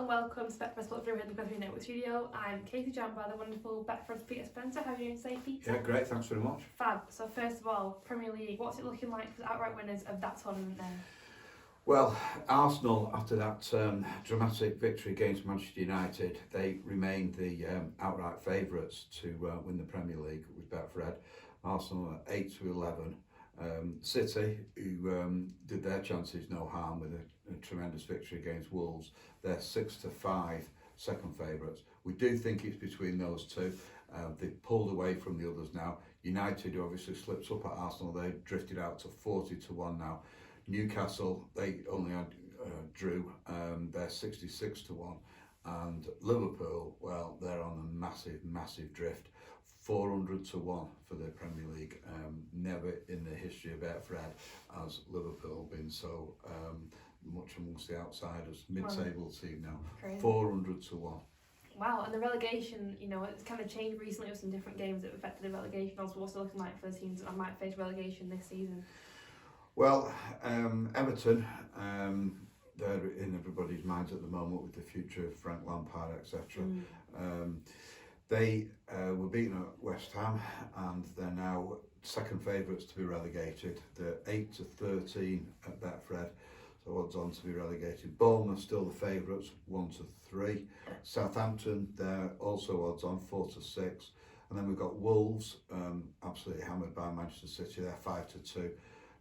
and welcome to Betfred Sports Video in the Betfred Network Studio. I'm Katie, joined by the wonderful Betfred's Peter Spencer. How are you doing today, Peter? Yeah, great, thanks very much. Fab. So first of all, Premier League, what's it looking like for the outright winners of that tournament then? Well, Arsenal, after that dramatic victory against Manchester United, they remained the outright favourites to win the Premier League with Betfred. Arsenal are 8-11. City, who did their chances no harm with a tremendous victory against Wolves, they're 6-5 second favourites. We do think it's between those two. They've pulled away from the others now. United, who obviously slipped up at Arsenal, they've drifted out to 40-1 now. Newcastle, they only had drew, they're 66-1. And Liverpool, well, they're on a massive drift. 400-1 for the Premier League. Never in the history of Betfred has Liverpool been so much amongst the outsiders. Mid-table team now. Crazy. 400-1. Wow, and the relegation, you know, it's kind of changed recently with some different games that affected the relegation. Also, what's it looking like for the teams that might face relegation this season? Well, Everton, they're in everybody's minds at the moment with the future of Frank Lampard, etc. They were beaten at West Ham and they're now second favourites to be relegated. They're 8-13 at Betfred, so odds on to be relegated. Bournemouth still the favourites, 1-3. Southampton, they're also odds on, 4-6. And then we've got Wolves, absolutely hammered by Manchester City, they're 5-2.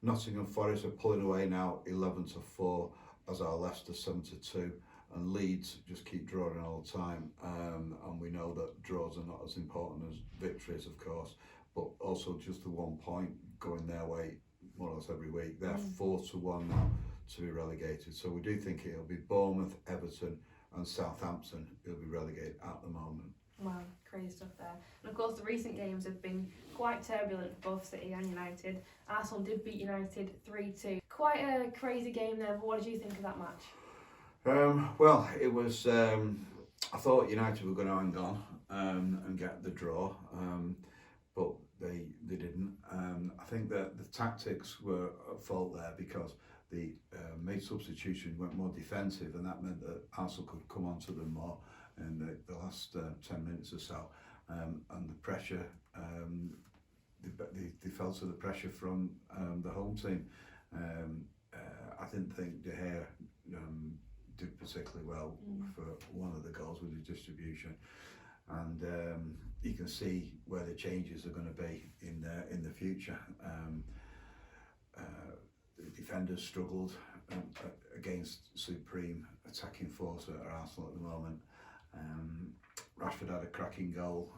Nottingham Forest are pulling away now, 11-4, as are Leicester, 7-2. And Leeds just keep drawing all the time, and we know that draws are not as important as victories, of course, but also just the 1 point going their way more or less every week. They're 4-1 now to be relegated. So we do think it'll be Bournemouth, Everton and Southampton who'll be relegated at the moment. Wow, crazy stuff there. And of course the recent games have been quite turbulent for both City and United. Arsenal did beat United 3-2. Quite a crazy game there, but what did you think of that match? Well, it was, I thought United were going to hang on and get the draw, but they didn't. I think that the tactics were at fault there because they made substitutions, went more defensive, and that meant that Arsenal could come onto them more in the last 10 minutes or so. And the pressure, they fell to the pressure from the home team. I didn't think De Gea did particularly well for one of the goals with his distribution, and you can see where the changes are going to be in the future. The defenders struggled against supreme attacking force at Arsenal at the moment. Rashford had a cracking goal,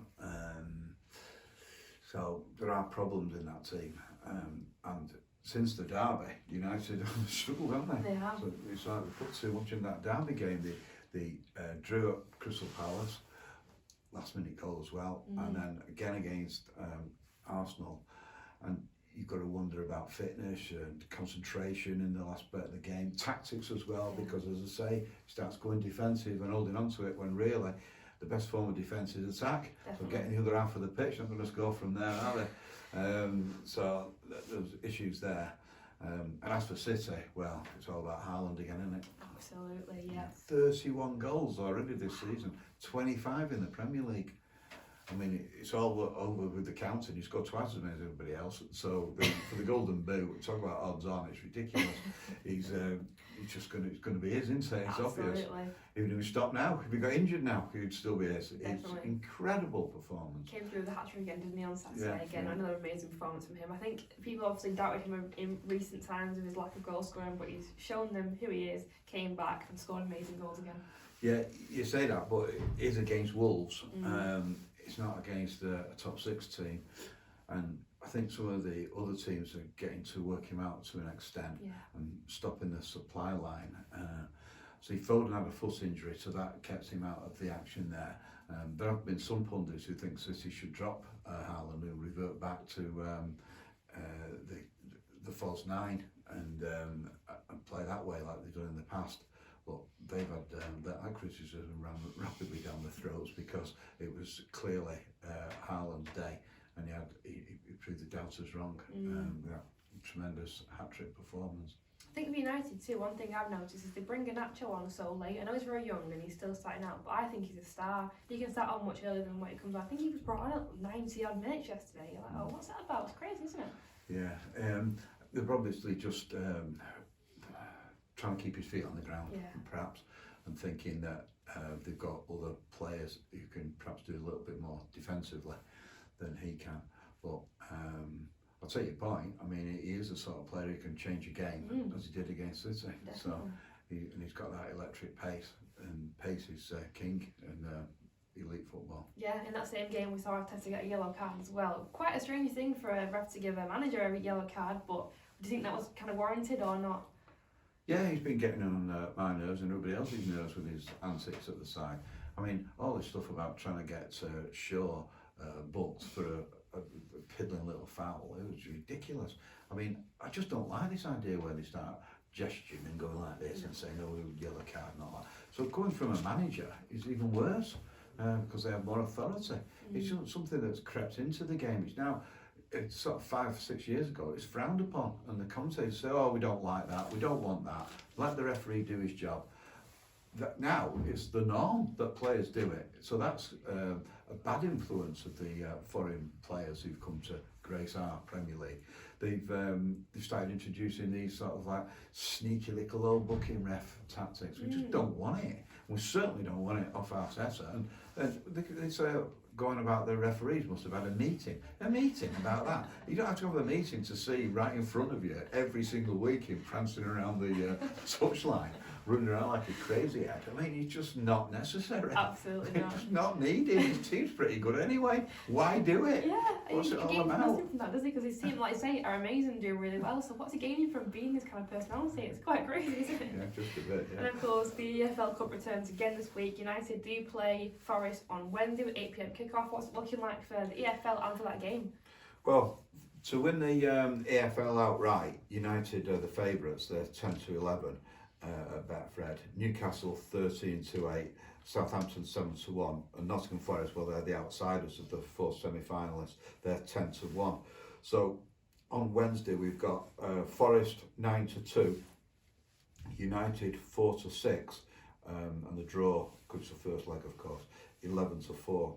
so there are problems in that team, and since the derby, United have struggled, haven't they? They have. So it's like they put too much in that derby game. They drew at Crystal Palace, last minute goal as well, and then again against Arsenal. And you've got to wonder about fitness and concentration in the last bit of the game, tactics as well, because as I say, he starts going defensive and holding on to it when really the best form of defence is attack. Definitely. So getting the other half of the pitch, not going to go from there, are they? So there's issues there. And as for City, well, it's all about Haaland again, isn't it? Absolutely, yeah. 31 goals already this season, 25 in the Premier League. I mean, it's all over with the counting. He's got twice as many as everybody else. So for the Golden Boot, talk about odds on, it's ridiculous. He's just going to be his, isn't it? It's obvious. Even if he stopped now, if he got injured now, he'd still be his. It's incredible performance. Came through with the hat-trick again, didn't he, on Saturday? Yeah, again, yeah. Another amazing performance from him. I think people obviously doubted him in recent times with his lack of goal scoring, but he's shown them who he is, came back and scored amazing goals again. Yeah, you say that, but it is against Wolves. It's not against a top 6 team, and I think some of the other teams are getting to work him out to an extent and stopping the supply line. So Foden had a foot injury, so that kept him out of the action there. There have been some pundits who think City should drop Haaland and revert back to the false 9 and play that way like they've done in the past. But they've had that criticism ran rapidly down the throats because it was clearly Haaland's day, and he proved the doubters wrong with that tremendous hat-trick performance. I think for United too, one thing I've noticed is they bring Nacho on so late. I know he's very young and he's still starting out, but I think he's a star. He can start on much earlier than what he comes on. I think he was brought on at 90 odd minutes yesterday. You're like, oh, what's that about? It's crazy, isn't it? Yeah, they're obviously just trying to keep his feet on the ground, perhaps, and thinking that they've got other players who can perhaps do a little bit more defensively than he can. But I'll take your point. I mean, he is the sort of player who can change a game, as he did against City. Definitely. So, he's got that electric pace, and pace is king in elite football. Yeah, in that same game we saw Arteta get a yellow card as well. Quite a strange thing for a ref to give a manager a yellow card, but do you think that was kind of warranted or not? Yeah, he's been getting on my nerves and everybody else's nerves with his antics at the side. I mean, all this stuff about trying to get Shaw booked for a piddling little foul, it was ridiculous. I mean, I just don't like this idea where they start gesturing and going like this and saying, oh, yellow card and all that. So going from a manager is even worse because they have more authority. It's something that's crept into the game. It's sort of 5 or 6 years ago, it's frowned upon, and the commentators say, oh, we don't like that, we don't want that, let the referee do his job. That now it's the norm that players do it. So that's a bad influence of the foreign players who've come to grace our Premier League. They've started introducing these sort of like sneaky little old booking ref tactics. We just don't want it. We certainly don't want it off Arteta. And they say, going about the referees must have had a meeting about that. You don't have to have a meeting to see right in front of you every single week him prancing around the touchline, running around like a crazy head. I mean, it's just not necessary. Absolutely not. It's not needed. His team's pretty good anyway. Why do it? Yeah, What's it all gains about? nothing from that, does he? Because his team, like you say, are amazing, doing really well. So what's he gaining from being this kind of personality? It's quite crazy, isn't it? Yeah, just a bit, yeah. And of course, the EFL Cup returns again this week. United do play Forest on Wednesday with 8 PM kickoff. What's it looking like for the EFL and for that game? Well, to win the EFL outright, United are the favourites. They're 10-11 at Betfred. Newcastle 13-8. Southampton 7-1. And Nottingham Forest, well, they're the outsiders of the 4 semi-finalists. They're 10-1. So on Wednesday we've got Forest 9-2, United 4-6, and the draw, which is the first leg, of course, 11-4.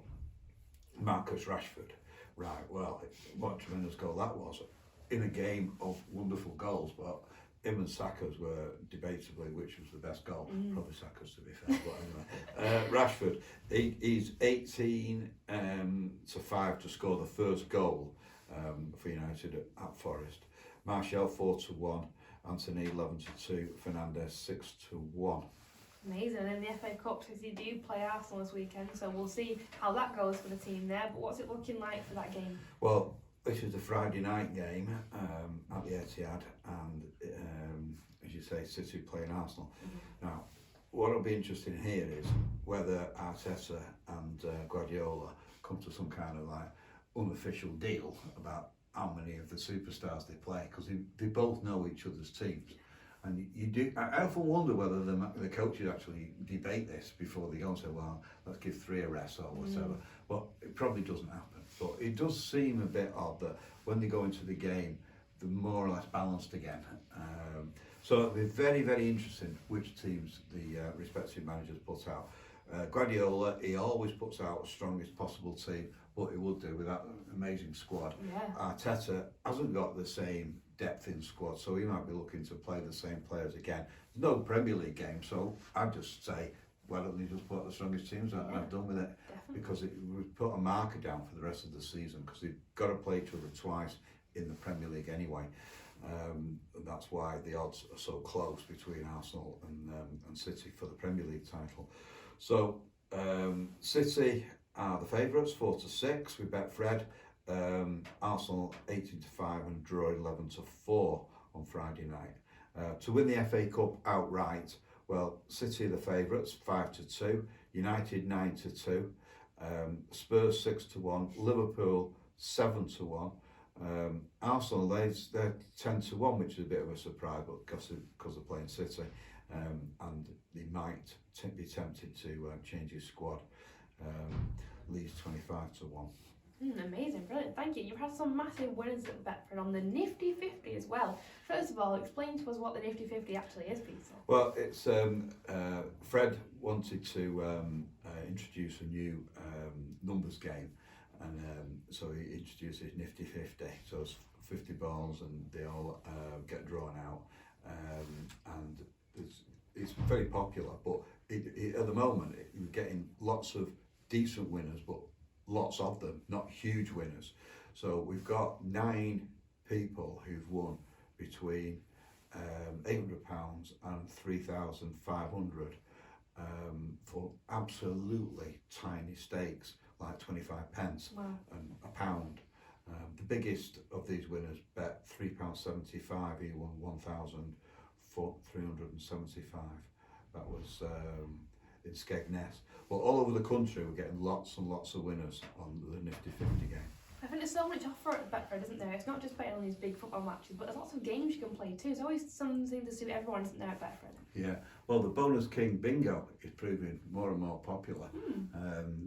Marcus Rashford. Right, well, what a tremendous goal that was in a game of wonderful goals, but him and Saka's were debatably which was the best goal. Probably Saka's, to be fair, but anyway. Rashford, he's 18-5 to score the first goal for United at Forest. Martial 4-1, Anthony 11-2, Fernandes 6-1. Amazing. And in the FA Cup, because you do play Arsenal this weekend, so we'll see how that goes for the team there. But what's it looking like for that game? Well, this is the Friday night game at the Etihad, and as you say, City playing Arsenal. Now, what will be interesting here is whether Arteta and Guardiola come to some kind of like unofficial deal about how many of the superstars they play, because they both know each other's teams. And you do. I often wonder whether the coaches actually debate this before they go and say, well, let's give 3 a rest or whatever. But it probably doesn't happen. But it does seem a bit odd that when they go into the game, they're more or less balanced again. So it'll be very, very interesting which teams the respective managers put out. Guardiola, he always puts out the strongest possible team, but he would do with that amazing squad. Arteta hasn't got the same depth in squad, so he might be looking to play the same players again. There's no Premier League game, so I'd just say, why don't they just put the strongest teams out and have done with it? Definitely. Because it would put a marker down for the rest of the season, because they've got to play each other twice in the Premier League anyway. That's why the odds are so close between Arsenal and City for the Premier League title. So City are the favourites, 4-6 with Betfred. Arsenal 18-5 and draw 11-4 on Friday night. To win the FA Cup outright, well, City are the favourites, 5-2, United 9-2, Spurs 6-1, Liverpool 7-1. Arsenal, they're 10-1, which is a bit of a surprise, but because they're playing City, and they might be tempted to change his squad. Leeds 25-1. Amazing, brilliant, thank you. You've had some massive winners at Betfred on the Nifty 50 as well. First of all, explain to us what the Nifty 50 actually is, Peter. Well, it's Fred wanted to introduce a new numbers game, and so he introduced his Nifty 50. So it's 50 balls, and they all get drawn out, and it's very popular. But at the moment, you're getting lots of decent winners, but lots of them, not huge winners. So we've got 9 people who've won between £800 and 3,500 for absolutely tiny stakes, like 25 pence and £1. The biggest of these winners bet £3.75. He won 1,375. That was in Skegness. But all over the country, we're getting lots and lots of winners on the Nifty 50 game. I think there's so much offer at Betfred, isn't there? It's not just betting on these big football matches, but there's lots of games you can play too. There's always something to suit everyone, isn't there, at Betfred? Yeah, well, the Bonus King Bingo is proving more and more popular.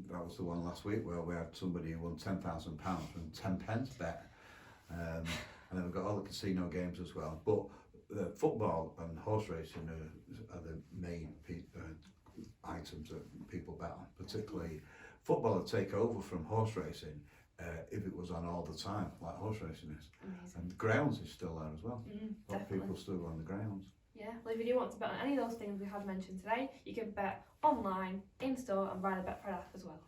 That was the one last week where we had somebody who won £10,000 from 10 pence bet. And then we've got all the casino games as well. But football and horse racing are the main items that people bet on. Particularly football would take over from horse racing if it was on all the time, like horse racing is. Amazing. And the grounds is still there as well. A lot of Definitely. people still go on the grounds. Yeah, well, if you do want to bet on any of those things we have mentioned today, you can bet online, in store, and via the Betfred app as well.